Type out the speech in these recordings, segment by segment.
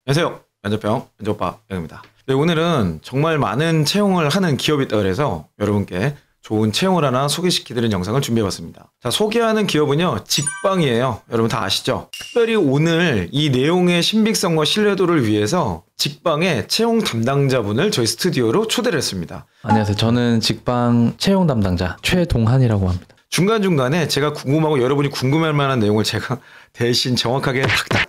안녕하세요. 면접병 면접오빠 영입니다. 네, 오늘은 정말 많은 채용을 하는 기업이 있다 그래서 여러분께 좋은 채용을 하나 소개시켜드리는 영상을 준비해봤습니다. 자, 소개하는 기업은요, 직방이에요. 여러분 다 아시죠? 특별히 오늘 이 내용의 신빙성과 신뢰도를 위해서 직방의 채용 담당자분을 저희 스튜디오로 초대를 했습니다. 안녕하세요. 저는 직방 채용 담당자 최동한이라고 합니다. 중간중간에 제가 궁금하고 여러분이 궁금할 만한 내용을 제가 대신 정확하게 탁탁탁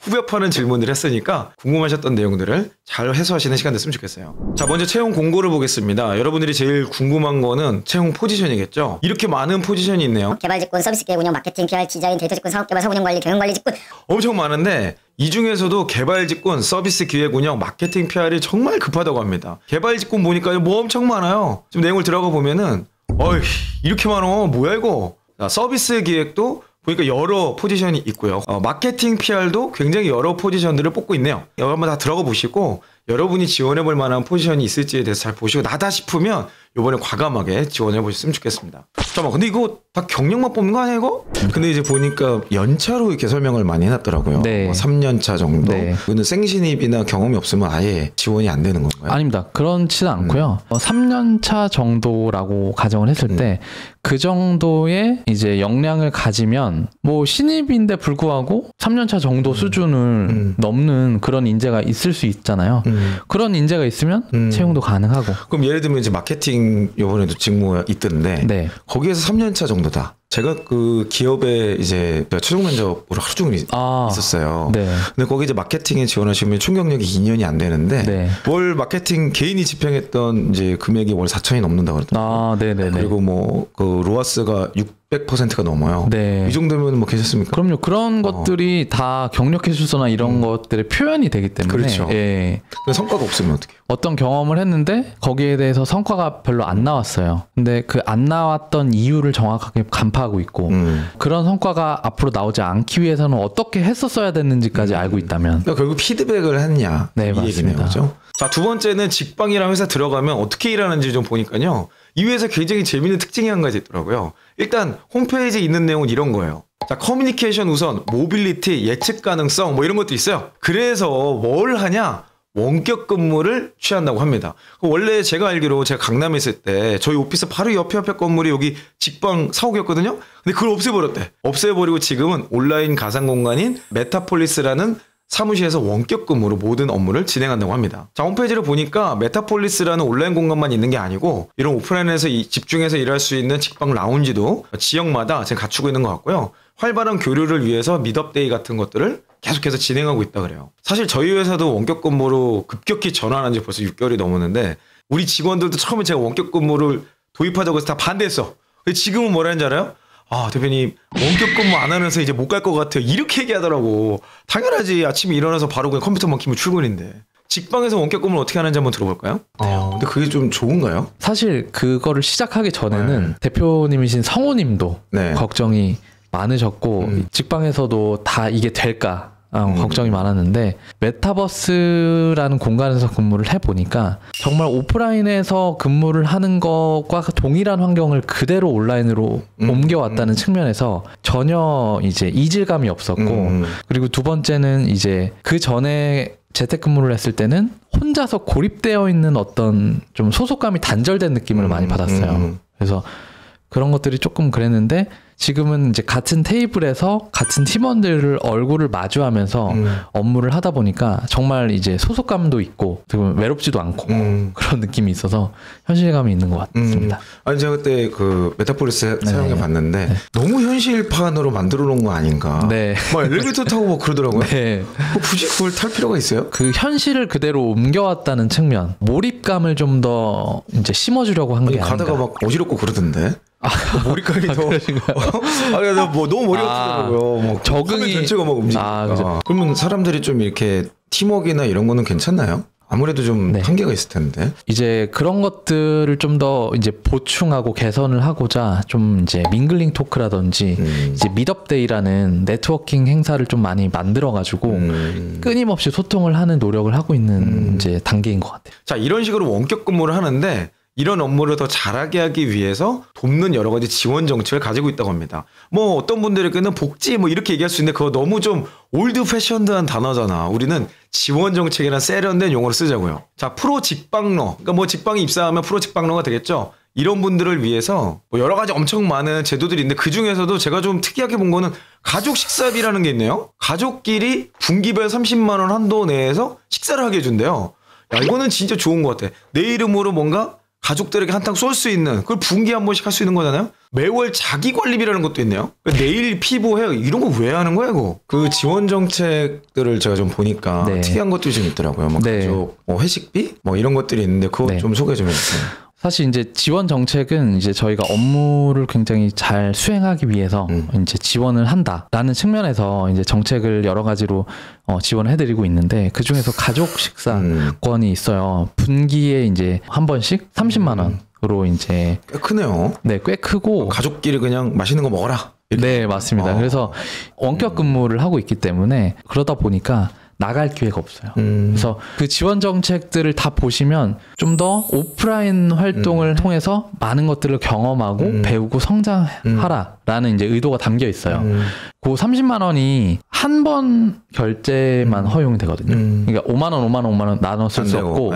후벼파는 질문을 했으니까 궁금하셨던 내용들을 잘 해소하시는 시간 됐으면 좋겠어요. 자, 먼저 채용 공고를 보겠습니다. 여러분들이 제일 궁금한 거는 채용 포지션이겠죠? 이렇게 많은 포지션이 있네요. 개발 직군, 서비스 기획 운영, 마케팅, PR, 디자인, 데이터 직군, 사업 개발, 사업 운영 관리, 경영 관리 직군. 엄청 많은데 이 중에서도 개발 직군, 서비스 기획 운영, 마케팅, PR이 정말 급하다고 합니다. 개발 직군 보니까 뭐 엄청 많아요. 지금 내용을 들어가 보면은 어이, 이렇게 많어. 뭐야 이거? 자, 서비스 기획도 보니까 여러 포지션이 있고요. 마케팅 PR도 굉장히 여러 포지션들을 뽑고 있네요. 여기 한번 다 들어가 보시고 여러분이 지원해 볼 만한 포지션이 있을지에 대해서 잘 보시고 나다 싶으면 이번에 과감하게 지원해 보셨으면 좋겠습니다. 잠깐만, 근데 이거 다 경력만 뽑는 거 아니야 이거? 근데 이제 보니까 연차로 이렇게 설명을 많이 해놨더라고요. 네. 뭐 3년차 정도. 네. 이거는 생신입이나 경험이 없으면 아예 지원이 안 되는 건가요? 아닙니다. 그렇지는 않고요. 3년차 정도라고 가정을 했을 때 그 정도의 이제 역량을 가지면 뭐 신입인데 불구하고 3년차 정도 수준을 넘는 그런 인재가 있을 수 있잖아요. 그런 인재가 있으면 채용도 가능하고. 그럼 예를 들면 이제 마케팅 이번에도 직무가 있던데 네. 거기에서 3년차 정도다. 제가 그 기업에 이제 최종 면접으로 하루 종일 있었어요. 네. 근데 거기 이제 마케팅에 지원하시면 총 경력이 2년이 안 되는데 네. 월 마케팅 개인이 집행했던 이제 금액이 월 4천이 넘는다 그러더라고요. 네네네. 그리고 뭐 그 로아스가 600%가 넘어요. 네. 이 정도면 뭐 괜찮습니까? 그럼요. 그런 것들이 다 경력 해수서나 이런 것들의 표현이 되기 때문에. 그렇죠. 예. 근데 성과가 없으면 어떡해요? 어떤 경험을 했는데 거기에 대해서 성과가 별로 안 나왔어요. 근데 그 안 나왔던 이유를 정확하게 간파하고 있고 그런 성과가 앞으로 나오지 않기 위해서는 어떻게 했었어야 됐는지까지 알고 있다면. 그러니까 결국 피드백을 했냐 네, 이 맞습니다. 얘기네요. 그렇죠? 자, 두 번째는 직방이라는 회사 들어가면 어떻게 일하는지 좀 보니까요. 이 회사 굉장히 재밌는 특징이 한 가지 있더라고요. 일단 홈페이지에 있는 내용은 이런 거예요. 자, 커뮤니케이션 우선, 모빌리티, 예측 가능성 뭐 이런 것도 있어요. 그래서 뭘 하냐? 원격 근무를 취한다고 합니다. 원래 제가 알기로 제가 강남에 있을 때 저희 오피스 바로 옆에 건물이 여기 직방 사옥이었거든요. 근데 그걸 없애버렸대. 없애버리고 지금은 온라인 가상 공간인 메타폴리스라는 사무실에서 원격 근무로 모든 업무를 진행한다고 합니다. 자, 홈페이지를 보니까 메타폴리스라는 온라인 공간만 있는 게 아니고 이런 오프라인에서 집중해서 일할 수 있는 직방 라운지도 지역마다 지금 갖추고 있는 것 같고요. 활발한 교류를 위해서 미드업데이 같은 것들을 계속해서 진행하고 있다 그래요. 사실 저희 회사도 원격 근무로 급격히 전환한 지 벌써 6개월이 넘었는데 우리 직원들도 처음에 제가 원격 근무를 도입하자고 해서 다 반대했어. 근데 지금은 뭐라는지 알아요? 아, 대표님 원격 근무 안 하면서 이제 못 갈 것 같아요. 이렇게 얘기하더라고. 당연하지. 아침에 일어나서 바로 그냥 컴퓨터만 키면 출근인데. 직방에서 원격 근무를 어떻게 하는지 한번 들어볼까요? 근데 그게 좀 좋은가요? 사실 그거를 시작하기 전에는 대표님이신 성우님도 네. 걱정이 많으셨고 직방에서도 다 이게 될까 걱정이 많았는데 메타버스라는 공간에서 근무를 해보니까 정말 오프라인에서 근무를 하는 것과 동일한 환경을 그대로 온라인으로 옮겨왔다는 측면에서 전혀 이제 이질감이 없었고 그리고 두 번째는 이제 그 전에 재택근무를 했을 때는 혼자서 고립되어 있는 어떤 좀 소속감이 단절된 느낌을 많이 받았어요. 그래서 그런 것들이 조금 그랬는데 지금은 이제 같은 테이블에서 같은 팀원들을 얼굴을 마주하면서 업무를 하다 보니까 정말 이제 소속감도 있고 외롭지도 않고 그런 느낌이 있어서 현실감이 있는 것 같습니다. 아니, 제가 그때 그 메타폴리스 사용해 봤는데 너무 현실판으로 만들어 놓은 거 아닌가. 네. 막 엘리베이터 타고 막 그러더라고요. 네. 굳이 그걸 탈 필요가 있어요? 그 현실을 그대로 옮겨왔다는 측면, 몰입감을 좀 더 이제 심어주려고 한 게 아닌가. 가다가 막 어지럽고 그러던데. 몰입감이 더. 아니, 뭐 너무 머리 아프더라고요. 막 적응이 전체가 막 움직이니까. 그러면 사람들이 좀 이렇게 팀워크나 이런 거는 괜찮나요? 아무래도 좀 한계가 있을 텐데. 이제 그런 것들을 좀 더 이제 보충하고 개선을 하고자 좀 이제 밍글링 토크라든지 이제 미드업데이라는 네트워킹 행사를 좀 많이 만들어가지고 끊임없이 소통을 하는 노력을 하고 있는 이제 단계인 것 같아요. 자, 이런 식으로 원격 근무를 하는데 이런 업무를 더 잘하게 하기 위해서 돕는 여러 가지 지원 정책을 가지고 있다고 합니다. 뭐 어떤 분들에게는 복지 뭐 이렇게 얘기할 수 있는데 그거 너무 좀 올드 패션드한 단어잖아. 우리는 지원 정책이란 세련된 용어를 쓰자고요. 자, 프로 직방러. 그러니까 뭐 직방에 입사하면 프로 직방러가 되겠죠. 이런 분들을 위해서 뭐 여러 가지 엄청 많은 제도들이 있는데 그 중에서도 제가 좀 특이하게 본 거는 가족 식사비라는 게 있네요. 가족끼리 분기별 30만 원 한도 내에서 식사를 하게 해준대요. 야, 이거는 진짜 좋은 것 같아. 내 이름으로 뭔가 가족들에게 한탕 쏠 수 있는 그걸 분기에 한 번씩 할 수 있는 거잖아요. 매월 자기관리비라는 것도 있네요. 내일 피부 헤어 이런 거 왜 하는 거야 이거? 그 지원 정책들을 제가 좀 보니까 네. 특이한 것들이 좀 있더라고요. 뭐 네. 가족 뭐 회식비 뭐 이런 것들이 있는데 그거 네. 좀 소개 좀 해주세요. 사실 이제 지원 정책은 이제 저희가 업무를 굉장히 잘 수행하기 위해서 이제 지원을 한다라는 측면에서 이제 정책을 여러 가지로 지원을 해드리고 있는데 그 중에서 가족 식사권이 있어요. 분기에 이제 한 번씩 30만 원으로 이제 꽤 크네요. 네, 꽤 크고 가족끼리 그냥 맛있는 거 먹어라. 이렇게. 네, 맞습니다. 그래서 원격 근무를 하고 있기 때문에 그러다 보니까 나갈 기회가 없어요. 그래서 그 지원 정책들을 다 보시면 좀 더 오프라인 활동을 통해서 많은 것들을 경험하고 배우고 성장하라라는 이제 의도가 담겨 있어요. 그 30만 원이 한 번 결제만 허용이 되거든요. 그러니까 5만 원, 5만 원, 5만 원 나눠 쓸 수 없고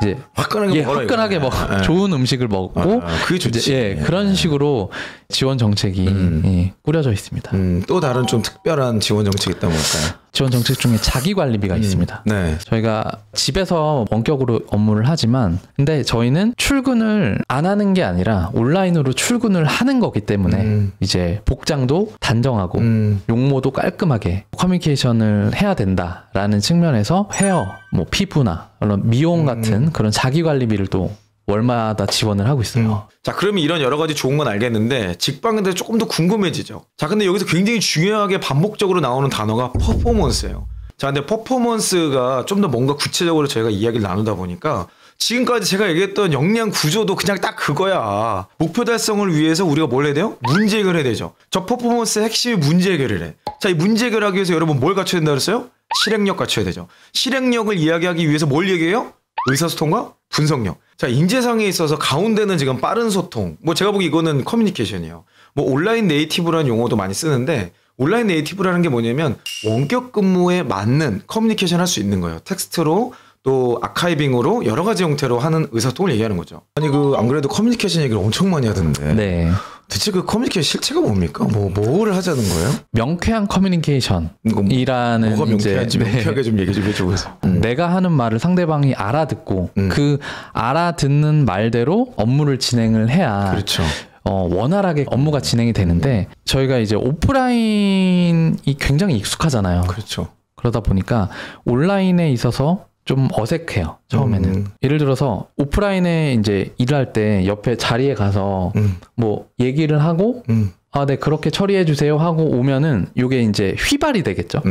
이제 화끈하게 먹어라. 화끈하게 좋은 음식을 먹고 그게 좋지. 이제 그런 식으로 지원 정책이 꾸려져 있습니다. 또 다른 좀 특별한 지원 정책이 있다면 뭘까요? 지원 정책 중에 자기 관리비가 있습니다. 네. 저희가 집에서 원격으로 업무를 하지만 근데 저희는 출근을 안 하는 게 아니라 온라인으로 출근을 하는 거기 때문에 이제 복장도 단정하고 용모도 깔끔하게 커뮤니케이션을 해야 된다라는 측면에서 헤어, 뭐 피부나 그런 미용 같은 그런 자기 관리비를 또 월마다 지원을 하고 있어요. 자, 그러면 이런 여러 가지 좋은 건 알겠는데 직방에 대해서 조금 더 궁금해지죠. 자, 근데 여기서 굉장히 중요하게 반복적으로 나오는 단어가 퍼포먼스예요. 자, 근데 퍼포먼스가 좀 더 뭔가 구체적으로 저희가 이야기를 나누다 보니까 지금까지 제가 얘기했던 역량 구조도 그냥 딱 그거야. 목표 달성을 위해서 우리가 뭘 해야 돼요? 문제 해결을 해야 되죠. 저 퍼포먼스의 핵심이 문제 해결을 해. 자, 이 문제 해결하기 위해서 여러분 뭘 갖춰야 된다 그랬어요? 실행력 갖춰야 되죠. 실행력을 이야기하기 위해서 뭘 얘기해요? 의사소통과 분석력. 자, 인재상에 있어서 가운데는 지금 빠른 소통. 뭐 제가 보기 이거는 커뮤니케이션이에요. 뭐 온라인 네이티브라는 용어도 많이 쓰는데 온라인 네이티브라는 게 뭐냐면 원격 근무에 맞는 커뮤니케이션 할 수 있는 거예요. 텍스트로 또 아카이빙으로 여러 가지 형태로 하는 의사소통을 얘기하는 거죠. 아니 그 안 그래도 커뮤니케이션 얘기를 엄청 많이 하던데. 네. 대체 그 커뮤니케이션 실체가 뭡니까? 뭐를 하자는 거예요? 명쾌한 커뮤니케이션이라는 뭐가 명쾌한지 이제 명쾌하게 좀 얘기 좀 해줘보세요. 내가 하는 말을 상대방이 알아듣고 그 알아듣는 말대로 업무를 진행을 해야 그렇죠. 원활하게 업무가 진행이 되는데 저희가 이제 오프라인이 굉장히 익숙하잖아요. 그렇죠. 그러다 보니까 온라인에 있어서 좀 어색해요. 처음에는. 예를 들어서 오프라인에 이제 일할 때 옆에 자리에 가서 뭐 얘기를 하고 아, 네, 그렇게 처리해 주세요 하고 오면은 이게 이제 휘발이 되겠죠.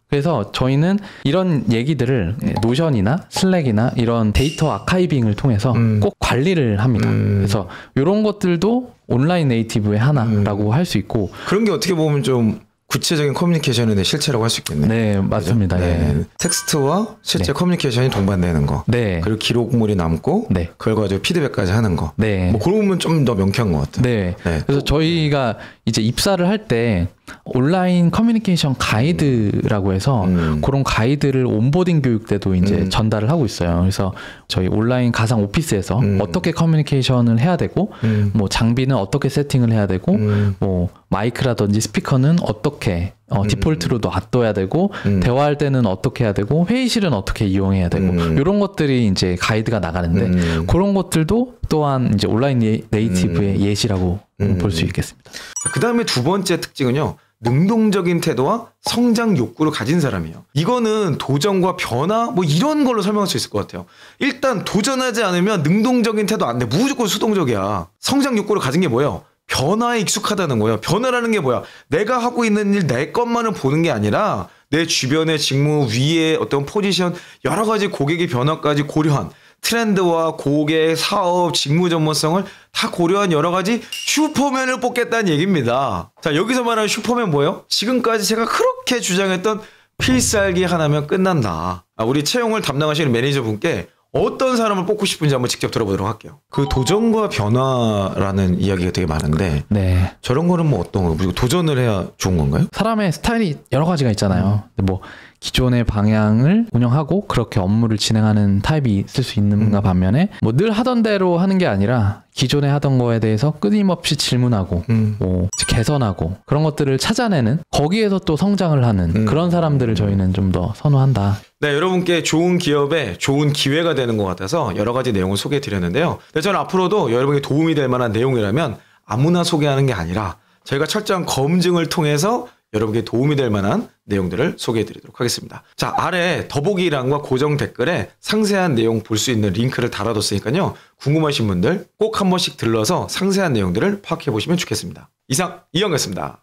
그래서 저희는 이런 얘기들을 노션이나 슬랙이나 이런 데이터 아카이빙을 통해서 꼭 관리를 합니다. 그래서 이런 것들도 온라인 네이티브의 하나라고 할 수 있고 그런 게 어떻게 보면 좀 구체적인 커뮤니케이션의 실체라고 할 수 있겠네요. 네, 맞습니다. 그죠? 네. 텍스트와 실제 네. 커뮤니케이션이 동반되는 거. 네. 그리고 기록물이 남고 네. 그걸 가지고 피드백까지 하는 거. 네. 뭐 그러면 좀 더 명쾌한 것 같아요. 네. 네. 그래서 저희가 이제 입사를 할 때 온라인 커뮤니케이션 가이드라고 해서 그런 가이드를 온보딩 교육 때도 이제 전달을 하고 있어요. 그래서 저희 온라인 가상 오피스에서 어떻게 커뮤니케이션을 해야 되고 뭐 장비는 어떻게 세팅을 해야 되고 뭐 마이크라든지 스피커는 어떻게 디폴트로 놔둬야 되고 대화할 때는 어떻게 해야 되고 회의실은 어떻게 이용해야 되고 이런 것들이 이제 가이드가 나가는데 그런 것들도 또한 이제 온라인 네이티브의 예시라고 볼 수 있겠습니다. 그 다음에 두 번째 특징은요. 능동적인 태도와 성장 욕구를 가진 사람이에요. 이거는 도전과 변화 뭐 이런 걸로 설명할 수 있을 것 같아요. 일단 도전하지 않으면 능동적인 태도 안 돼. 무조건 수동적이야. 성장 욕구를 가진 게 뭐예요? 변화에 익숙하다는 거예요. 변화라는 게 뭐야? 내가 하고 있는 일 내 것만을 보는 게 아니라 내 주변의 직무 위에 어떤 포지션 여러 가지 고객의 변화까지 고려한 트렌드와 고객, 사업, 직무 전문성을 다 고려한 여러 가지 슈퍼맨을 뽑겠다는 얘기입니다. 자, 여기서 말하는 슈퍼맨 뭐예요? 지금까지 제가 그렇게 주장했던 필살기 하나면 끝난다. 우리 채용을 담당하시는 매니저분께 어떤 사람을 뽑고 싶은지 한번 직접 들어보도록 할게요. 그 도전과 변화라는 이야기가 되게 많은데 네. 저런 거는 뭐 어떤 거? 도전을 해야 좋은 건가요? 사람의 스타일이 여러 가지가 있잖아요. 근데 뭐 기존의 방향을 운영하고 그렇게 업무를 진행하는 타입이 있을 수 있는가 반면에 뭐 늘 하던 대로 하는 게 아니라 기존에 하던 거에 대해서 끊임없이 질문하고 뭐 개선하고 그런 것들을 찾아내는 거기에서 또 성장을 하는 그런 사람들을 저희는 좀 더 선호한다. 네, 여러분께 좋은 기업에 좋은 기회가 되는 것 같아서 여러 가지 내용을 소개해 드렸는데요. 네, 저는 앞으로도 여러분께 도움이 될 만한 내용이라면 아무나 소개하는 게 아니라 저희가 철저한 검증을 통해서 여러분께 도움이 될 만한 내용들을 소개해 드리도록 하겠습니다. 자, 아래 더보기란과 고정 댓글에 상세한 내용 볼 수 있는 링크를 달아뒀으니까요. 궁금하신 분들 꼭 한 번씩 들러서 상세한 내용들을 파악해 보시면 좋겠습니다. 이상 이형이었습니다.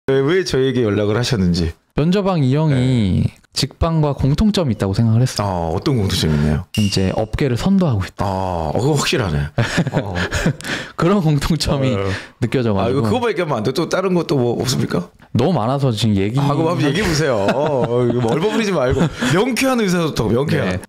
왜 저에게 연락을 하셨는지. 면접왕 이형이 직방과 공통점이 있다고 생각을 했어요. 어떤 공통점이 있나요? 이제 업계를 선도하고 있다. 그거 확실하네. 그런 공통점이 느껴져가지고. 이거 그거밖에 하면 안 돼. 또 다른 것도 뭐 없습니까? 너무 많아서 지금 그럼 한번 얘기해 보세요. 이거 얼버무리지 말고. 명쾌한 의사소통, 명쾌한. 네.